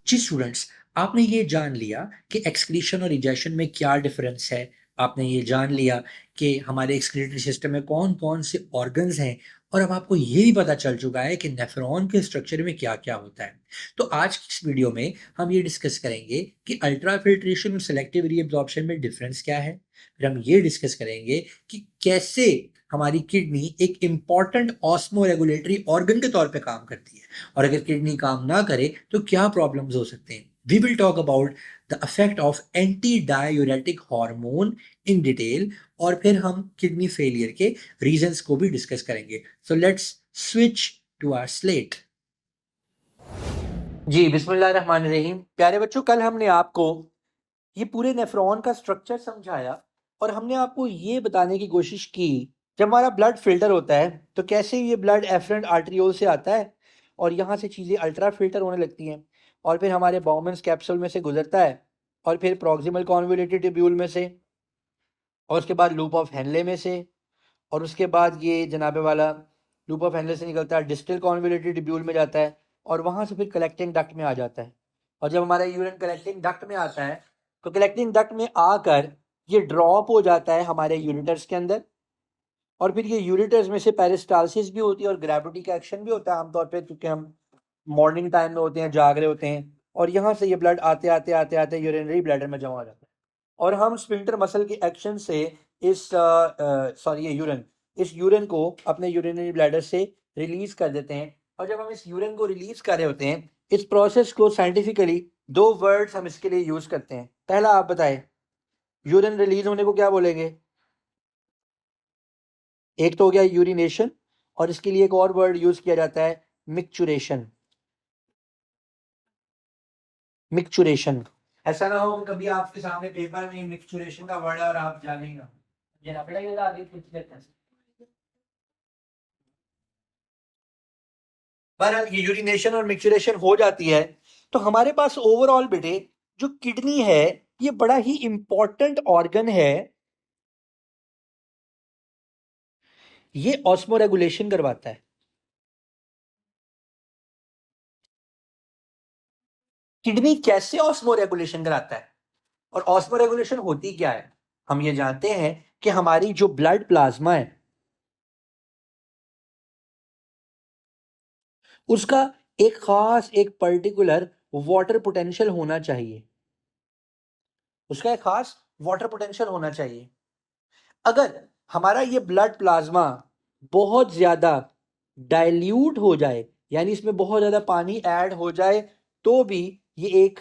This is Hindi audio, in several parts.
जी स्टूडेंट्स, आपने ये जान लिया कि एक्सक्रीशन और इजेशन में क्या डिफरेंस है। आपने ये जान लिया कि हमारे एक्सक्रीटरी सिस्टम में कौन कौन से ऑर्गन्स हैं, और अब आपको ये भी पता चल चुका है कि नेफ्रॉन के स्ट्रक्चर में क्या क्या होता है। तो आज की इस वीडियो में हम ये डिस्कस करेंगे कि अल्ट्रा फिल्ट्रेशन और सेलेक्टिव रीअब्जॉर्प्शन में डिफरेंस क्या है। फिर हम ये डिस्कस करेंगे कि कैसे हमारी किडनी एक इम्पॉर्टेंट ऑस्मो रेगुलेटरी ऑर्गन के तौर पे काम करती है, और अगर किडनी काम ना करे तो क्या प्रॉब्लम्स हो सकते हैं। We will talk about the effect of anti diuretic hormone in detail, और फिर हम किडनी फेलियर के रीजंस को भी डिस्कस करेंगे। So let's switch to our slate. जी बिस्मिल्लाहिर्रहमानिर्रहीम। प्यारे बच्चों, कल हमने आपको ये पूरे नेफ्रॉन का स्ट्रक्चर समझाया, और हमने आपको ये बताने की कोशिश की जब हमारा ब्लड फिल्टर होता है तो कैसे ये ब्लड एफरेंट आर्टरियोल से आता है और यहाँ से चीज़ें अल्ट्रा फिल्टर होने लगती हैं, और फिर हमारे बाउमेंस कैप्सूल में से गुजरता है, और फिर प्रॉक्सिमल कॉन्वोल्यूटेड ट्यूब्यूल में से, और उसके बाद लूप ऑफ हेनले में से, और उसके बाद ये जनाबे वाला लूप ऑफ हेनले से निकलता है, डिस्टल कॉन्वोल्यूटेड ट्यूब्यूल में जाता है, और वहाँ से फिर कलेक्टिंग डक्ट में आ जाता है। और जब हमारा यूरिन कलेक्टिंग डक्ट में आता है तो कलेक्टिंग डक्ट में आकर ये ड्रॉप हो जाता है हमारे यूरिटर्स के अंदर, और फिर ये यूरिटर्स में से पेरिस्टालसिस भी होती है और ग्रेविटी का एक्शन भी होता है आमतौर पे, क्योंकि हम मॉर्निंग टाइम में होते हैं, जाग रहे होते हैं, और यहाँ से ये ब्लड आते आते आते आते यूरिनरी ब्लैडर में जमा हो जाता है, और हम स्फिंक्टर मसल के एक्शन से इस सॉरी ये यूरिन इस यूरिन को अपने यूरिनरी ब्लैडर से रिलीज कर देते हैं। और जब हम इस यूरिन को रिलीज कर रहे होते हैं, इस प्रोसेस को साइंटिफिकली दो वर्ड्स हम इसके लिए यूज करते हैं। पहला आप बताएं, यूरिन रिलीज होने को क्या बोलेंगे? एक तो हो गया यूरिनेशन, और इसके लिए एक और वर्ड यूज किया जाता है, मिक्चुरेशन। मिक्चुरेशन। ऐसा ना हो कि कभी आपके सामने पेपर में मिक्सचुरेशन का वर्ड है और आप जानेगा ये ना बेटा, ये आगे कुछ देते हैं। बहरहाल ये यूरिनेशन और मिक्सचुरेशन हो जाती है तो हमारे पास ओवरऑल बेटे जो किडनी है ये बड़ा ही इंपॉर्टेंट ऑर्गन है। ये ऑस्मो रेगुलेशन करवाता है। किडनी कैसे ऑस्मो रेगुलेशन कराता है और ऑस्मो रेगुलेशन होती क्या है? हम ये जानते हैं कि हमारी जो ब्लड प्लाज्मा है उसका एक खास एक पर्टिकुलर वाटर पोटेंशियल होना चाहिए। उसका एक खास वाटर पोटेंशियल होना चाहिए। अगर हमारा ये ब्लड प्लाज्मा बहुत ज्यादा डाइल्यूट हो जाए, यानी इसमें बहुत ज्यादा पानी ऐड हो जाए, तो भी ये एक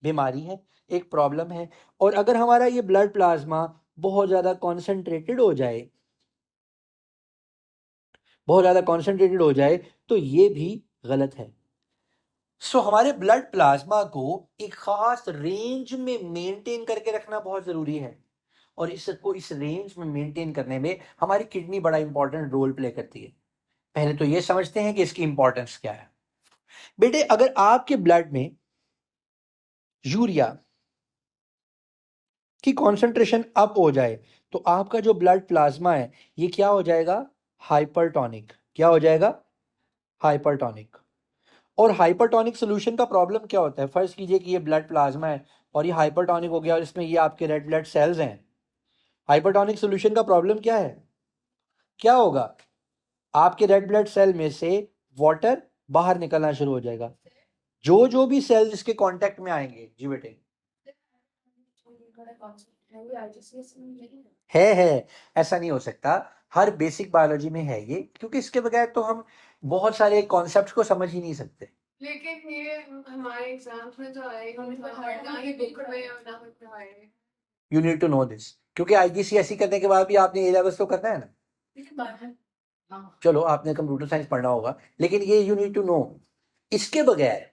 बीमारी है, एक प्रॉब्लम है। और अगर हमारा ये ब्लड प्लाज्मा बहुत ज्यादा कॉन्सेंट्रेटेड हो जाए, बहुत ज्यादा कॉन्सेंट्रेटेड हो जाए, तो ये भी गलत है। सो हमारे ब्लड प्लाज्मा को एक खास रेंज में मेंटेन करके रखना बहुत जरूरी है, और इसको इस रेंज में मेंटेन करने में हमारी किडनी बड़ा इंपॉर्टेंट रोल प्ले करती है। पहले तो ये समझते हैं कि इसकी इंपॉर्टेंस क्या है। बेटे, अगर आपके ब्लड में यूरिया की कॉन्सेंट्रेशन अप हो जाए तो आपका जो ब्लड प्लाज्मा है ये क्या हो जाएगा? हाइपरटोनिक। क्या हो जाएगा? हाइपरटोनिक। और हाइपरटोनिक सोल्यूशन का प्रॉब्लम क्या होता है? फर्ज कीजिए कि ये ब्लड प्लाज्मा है और ये हाइपरटोनिक हो गया और इसमें ये आपके रेड ब्लड सेल्स हैं। हाइपरटोनिक सोल्यूशन का प्रॉब्लम क्या है? क्या होगा? आपके रेड ब्लड सेल में से वाटर बाहर निकलना शुरू हो जाएगा। जो जो भी सेल्स इसके कांटेक्ट में आएंगे, जी बेटे, है ऐसा नहीं हो सकता। हर बेसिक बायोलॉजी में है ये, क्योंकि इसके बगैर तो हम बहुत सारे कॉन्सेप्ट्स को समझ ही नहीं सकते। लेकिन ये हमारे एग्जाम्स में जो आएगा ना ही बुक में और ना बुक में आएगा। You need to know this, क्योंकि आईजीसीएसई करने के बाद भी आपने ए लेवल्स तो करना है ना। चलो, आपने कंप्यूटर साइंस पढ़ना होगा, लेकिन ये यू नीड टू नो। इसके बगैर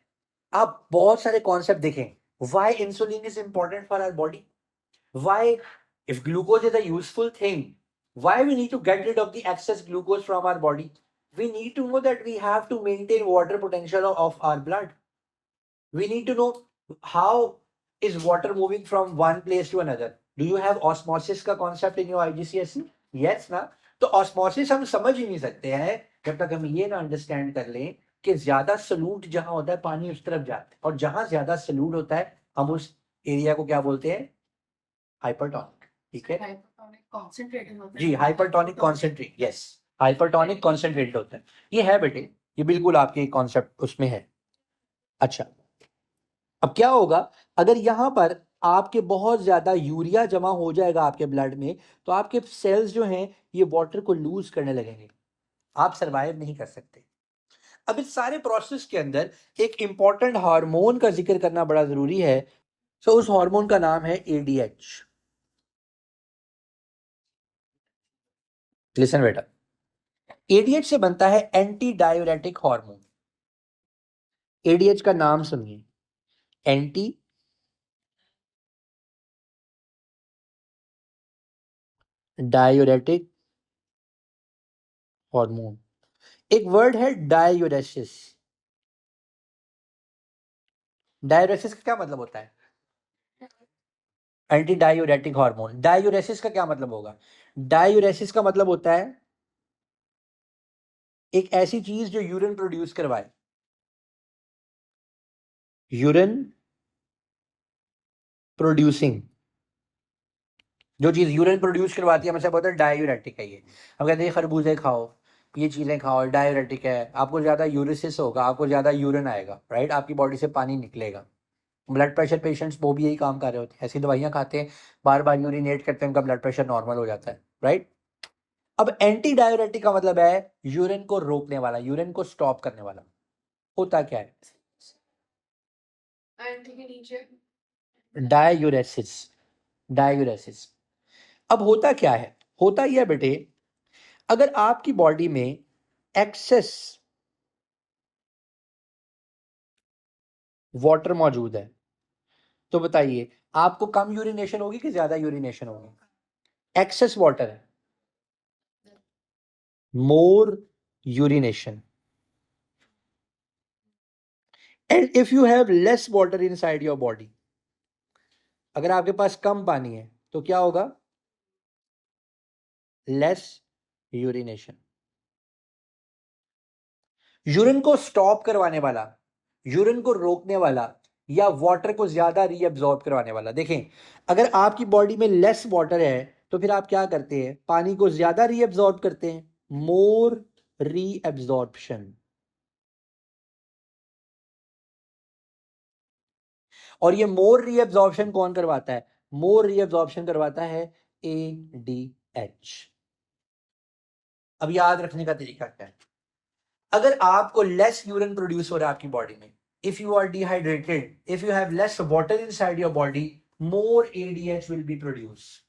आप बहुत सारे कॉन्सेप्ट देखें। Why insulin is important for our body, why if glucose is a useful thing, why we need to get rid of the excess glucose from our body? We need to know that we have to maintain water potential of our blood. We need to know how is water moving from one place to another. Do you have osmosis का concept in your IGCSE? Yes ना? तो osmosis हम समझ ही नहीं सकते हैं जब तक हम ये ना अंडरस्टैंड कर लें कि ज्यादा सलूट जहां होता है पानी उस तरफ जाता है, और जहां ज्यादा सलूट होता है हम उस एरिया को क्या बोलते हैं? हाइपरटोनिक। ठीक है जी, hypertonic concentrate, yes, hypertonic concentrate होता है। ये है बेटे, ये बिल्कुल आपके कॉन्सेप्ट उसमें है। अच्छा, अब क्या होगा अगर यहां पर आपके बहुत ज्यादा यूरिया जमा हो जाएगा आपके ब्लड में, तो आपके सेल्स जो हैं ये वाटर को लूज करने लगेंगे, आप सरवाइव नहीं कर सकते। अब इस सारे प्रोसेस के अंदर एक इंपॉर्टेंट हार्मोन का जिक्र करना बड़ा जरूरी है। सो उस हार्मोन का नाम है एडीएच। लिसन बेटा, एडीएच से बनता है एंटी डायूरेटिक हार्मोन। एडीएच का नाम सुनिए, एंटी डायूरेटिक हार्मोन। एक वर्ड है डायूरेसिस। डायूरेसिस का क्या मतलब होता है? Anti diuretic hormone. डायूरेसिस का क्या मतलब होगा? डायूरेसिस का मतलब होता है एक ऐसी चीज जो यूरिन प्रोड्यूस करवाए। यूरिन प्रोड्यूसिंग, जो चीज यूरिन प्रोड्यूस करवाती है हमसे बोलते हैं डायूरेटिक है ये। हम कहते हैं खरबूजे खाओ, ये चीजें खाओ, डायूरेटिक है, आपको ज्यादा यूरिसिस होगा, आपको ज्यादा यूरिन आएगा, राइट, आपकी बॉडी से पानी निकलेगा। ब्लड प्रेशर पेशेंट्स वो भी यही काम कर रहे होते हैं, ऐसी दवाइयां खाते हैं, बार बार यूरिनेट करते हैं, उनका ब्लड प्रेशर नॉर्मल हो जाता है, राइट। अब एंटी डायूरेटिक का मतलब है यूरिन को रोकने वाला, यूरिन को स्टॉप करने वाला। होता क्या है? डायूरेसिस। डायूरेसिस। अब होता क्या है? होता यह बेटे, अगर आपकी बॉडी में एक्सेस वाटर मौजूद है तो बताइए आपको कम यूरिनेशन होगी कि ज्यादा यूरिनेशन होगी? एक्सेस वाटर है, more urination. And if you have less water inside your body, अगर आपके पास कम पानी है तो क्या होगा? Less urination. यूरिन को स्टॉप करवाने वाला, यूरिन को रोकने वाला, या वाटर को ज्यादा रीअब्सॉर्ब करवाने वाला, देखें, अगर आपकी बॉडी में लेस वाटर है तो फिर आप क्या करते हैं? पानी को ज्यादा रीअब्सॉर्ब करते हैं, मोर रीअब्सॉर्प्शन। और ये मोर रीअब्सॉर्प्शन कौन करवाता है? मोर रीअब्सॉर्प्शन करवाता है एडीएच। अब याद रखने का तरीका क्या है? अगर आपको लेस यूरिन प्रोड्यूस हो रहा है आपकी बॉडी में, if you are dehydrated, if you have less water inside your body, more ADH will be produced.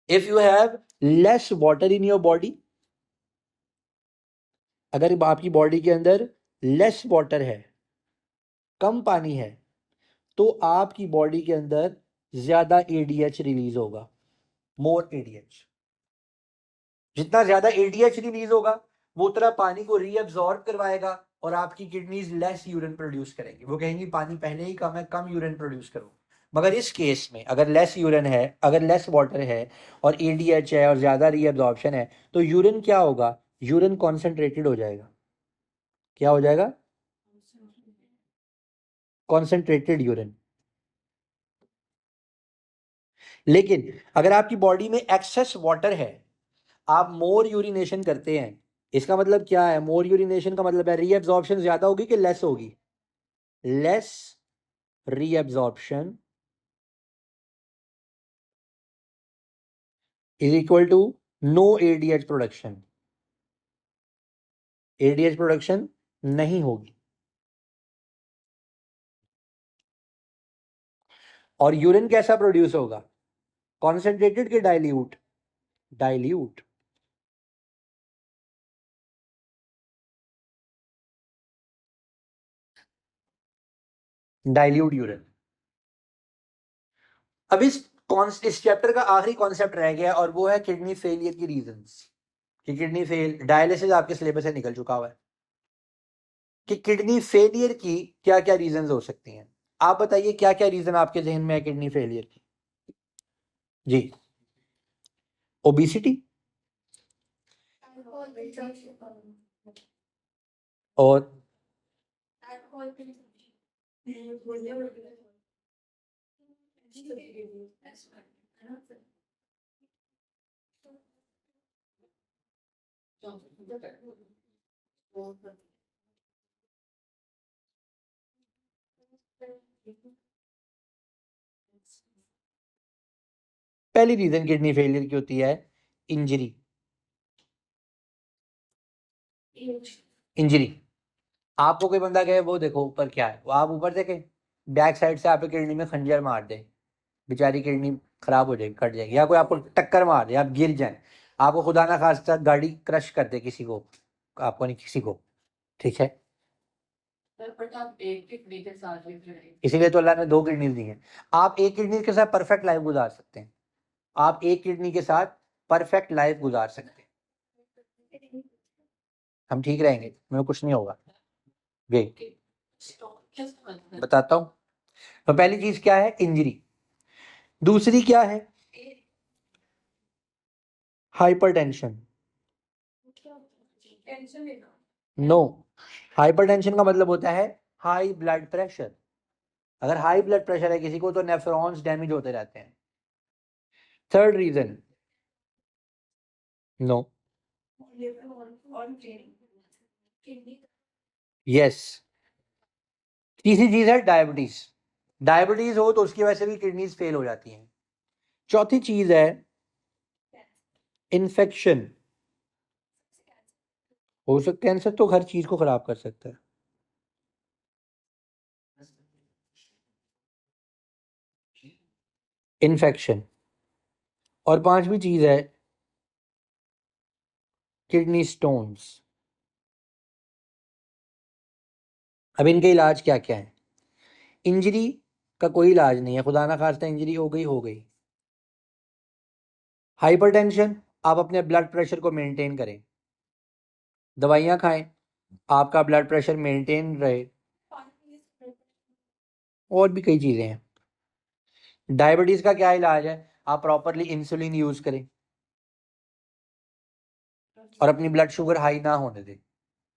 If you have less water in your body, अगर आपकी बॉडी के अंदर लेस वाटर है, कम पानी है, तो आपकी बॉडी के अंदर ज्यादा एडीएच रिलीज होगा, मोर एडीएच। जितना ज्यादा एडीएच रिलीज होगा वो उतना पानी को रीअब्सॉर्ब करवाएगा और आपकी किडनीज लेस यूरिन प्रोड्यूस करेंगी, वो कहेंगी पानी पहले ही कम है, कम यूरिन प्रोड्यूस करो। मगर इस केस में अगर लेस यूरिन है, अगर लेस वाटर है और एडीएच है और ज्यादा रीअब्सॉर्प्शन है, तो यूरिन क्या होगा? यूरिन कॉन्सेंट्रेटेड हो जाएगा। क्या हो जाएगा? Concentrated urine. लेकिन अगर आपकी बॉडी में एक्सेस वाटर है, आप मोर यूरिनेशन करते हैं, इसका मतलब क्या है? मोर यूरिनेशन का मतलब है रीअब्सॉर्प्शन ज्यादा होगी कि लेस होगी? Less reabsorption is equal to no ADH production. ADH production नहीं होगी। और यूरिन कैसा प्रोड्यूस होगा? कॉन्सेंट्रेटेड के डाइल्यूट? डाइल्यूट। Dilute urine. अब इस चैप्टर का आखिरी कॉन्सेप्ट रह गया और वो है किडनी फेलियर की रीजंस। कि किडनी फेल, डायलिसिस आपके सिलेबस से निकल चुका हुआ है कि किडनी फेलियर की क्या क्या रीजंस हो सकती हैं। आप बताइए क्या क्या रीजन आपके जहन में है किडनी फेलियर की? जी, ओबिसिटी, और पहली रीजन किडनी फेलियर की होती है इंजरी। इंजरी, आपको कोई बंदा कहे वो देखो ऊपर क्या है, वो आप ऊपर देखें, बैक साइड से आपके किडनी में खंजर मार दे, बेचारी किडनी खराब हो जाएगी, कट जाएगी। या कोई आपको टक्कर मार दे, आप गिर जाए, आपको खुदा ना खास्ता गाड़ी क्रश कर दे किसी को, आपको नहीं किसी को, ठीक है। इसीलिए तो अल्लाह ने 2 किडनी दी हैं। आप एक किडनी के साथ परफेक्ट लाइफ गुजार सकते हैं, आप एक किडनी के साथ परफेक्ट लाइफ गुजार सकते हैं, हम ठीक रहेंगे, हमें कुछ नहीं होगा। वे बताता हूँ। तो पहली चीज क्या है, इंजरी। दूसरी क्या है, हाइपरटेंशन। नो, हाइपरटेंशन का मतलब होता है हाई ब्लड प्रेशर। अगर हाई ब्लड प्रेशर है किसी को तो नेफ्रॉन्स डैमेज होते रहते हैं। Third reason, no, yes. तीसरी चीज है डायबिटीज। डायबिटीज हो तो उसकी वजह से भी किडनीज फेल हो जाती हैं। चौथी चीज है इन्फेक्शन। हो सकता है, कैंसर तो हर चीज को खराब कर सकता है। इन्फेक्शन। और पांचवी चीज है किडनी स्टोन्स। अब इनके इलाज क्या क्या है। इंजरी का कोई इलाज नहीं है, खुदा ना खास्ता इंजरी हो गई हो गई। हाइपरटेंशन, आप अपने ब्लड प्रेशर को मेंटेन करें, दवाइयां खाएं, आपका ब्लड प्रेशर मेंटेन रहे। और भी कई चीजें हैं। डायबिटीज का क्या इलाज है, आप प्रॉपरली इंसुलिन यूज करें और अपनी ब्लड शुगर हाई ना होने दें,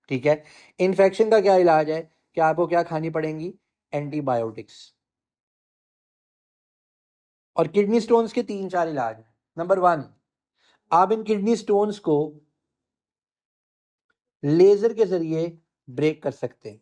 ठीक है। इन्फेक्शन का क्या इलाज है कि आपको क्या खानी पड़ेंगी, एंटीबायोटिक्स। और किडनी स्टोन्स के 3-4 इलाज हैं। नंबर 1, आप इन किडनी स्टोन्स को लेजर के जरिए ब्रेक कर सकते हैं।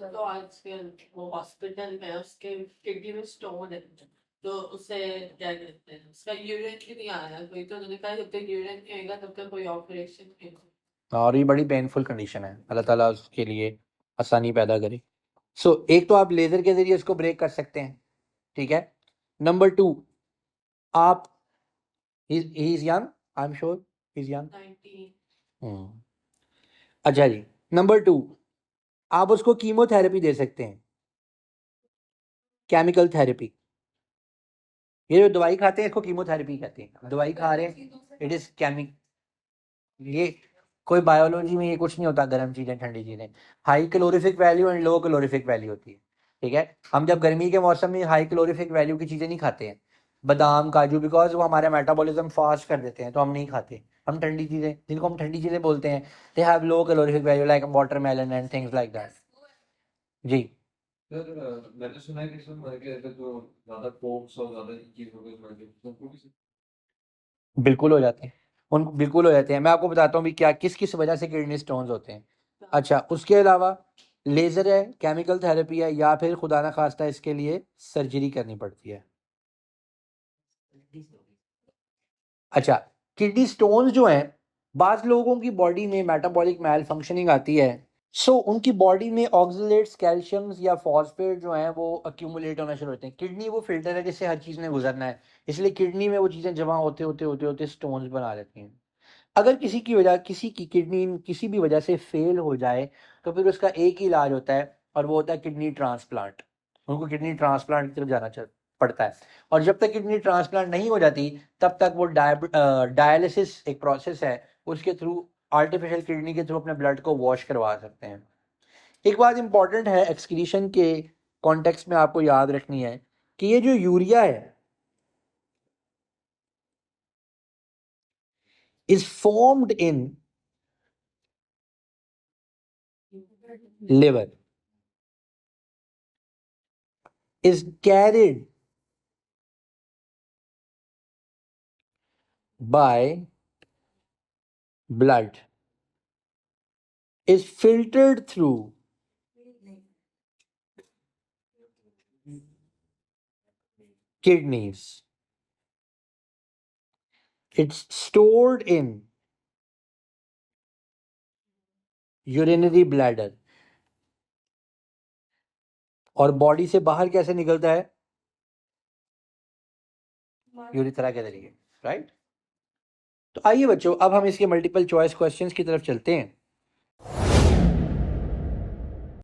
तो आजकल वो हॉस्पिटल में उसके किडनी में स्टोन है, तो उसे क्या कहते हैं, उसका यूरिन भी नहीं आ रहा कोई, तो उन्होंने कहा जब तक यूरिन नहीं आएगा तब तक कोई ऑपरेशन नहीं होगा। और ये बड़ी पेनफुल कंडीशन है, अल्लाह ताला उसके लिए आसानी पैदा करे। सो एक तो आप लेजर के जरिए इसको ब्रेक कर सकते हैं, ठीक है। नंबर 2, आप he is young, I am sure he is young. अच्छा जी। नंबर 2, आप उसको कीमोथेरेपी दे सकते हैं, केमिकल थेरेपी। ये जो दवाई खाते हैं इसको कीमोथेरेपी कहते हैं, दवाई खा रहे हैं, इट इज केमिक, ये कोई बायोलॉजी में ये कुछ नहीं होता, गर्म चीजें ठंडी चीजें। High calorific value and low calorific value होती है, ठीक है। हम जब गर्मी के मौसम में हाई कैलोरीफिक वैल्यू की चीजें नहीं खाते हैं, बादाम काजू, बिकॉज वो हमारा मेटाबॉलिज्म फास्ट कर देते हैं, तो हम नहीं खाते। हम ठंडी चीजें, जिनको हम ठंडी चीजें बोलते हैं, they have low calorific value like watermelon and things like that. जी सर मैंने सुना है कि इसमें जो ज्यादा कोक्स और ज्यादा चीज हो गई उनको भी बिल्कुल हो जाते हैं, उन बिल्कुल हो जाते हैं। मैं आपको बताता हूँ भी क्या किस किस वजह से किडनी स्टोन्स होते हैं। अच्छा, उसके अलावा लेजर है, केमिकल थेरेपी है, या फिर खुदा ना खास्ता इसके लिए सर्जरी करनी पड़ती है। अच्छा, किडनी स्टोन्स जो हैं, बाज लोगों की बॉडी में मेटाबॉलिक मैल फंक्शनिंग आती है, सो उनकी बॉडी में ऑक्सलेट्स, कैल्शियम्स या फॉस्फेट जो हैं वो अक्यूमुलेट होना शुरू होते हैं। किडनी वो फिल्टर है जिससे हर चीज़ ने गुजरना है, इसलिए किडनी में वो चीज़ें जमा होते होते होते होते स्टोन्स बना लेती हैं। अगर किसी की वजह, किसी की किडनी किसी भी वजह से फेल हो जाए तो फिर उसका एक ही इलाज होता है, और वो होता है किडनी ट्रांसप्लांट। उनको किडनी ट्रांसप्लांट की तरफ जाना पड़ता है। और जब तक किडनी ट्रांसप्लांट नहीं हो जाती तब तक वो डायलिसिस एक प्रोसेस है, उसके थ्रू आर्टिफिशियल किडनी के थ्रू अपने ब्लड को वॉश करवा सकते हैं। एक बात इंपॉर्टेंट है एक्सक्रीशन के कॉन्टेक्स्ट में आपको याद रखनी है कि ये जो यूरिया है is formed in liver is carried by blood, is filtered through kidneys, it's stored in urinary bladder, और बॉडी से बाहर कैसे निकलता है? यूरिथ्रा के जरिए, राइट? तो आइए बच्चों, अब हम इसके मल्टीपल चॉइस क्वेश्चंस की तरफ चलते हैं।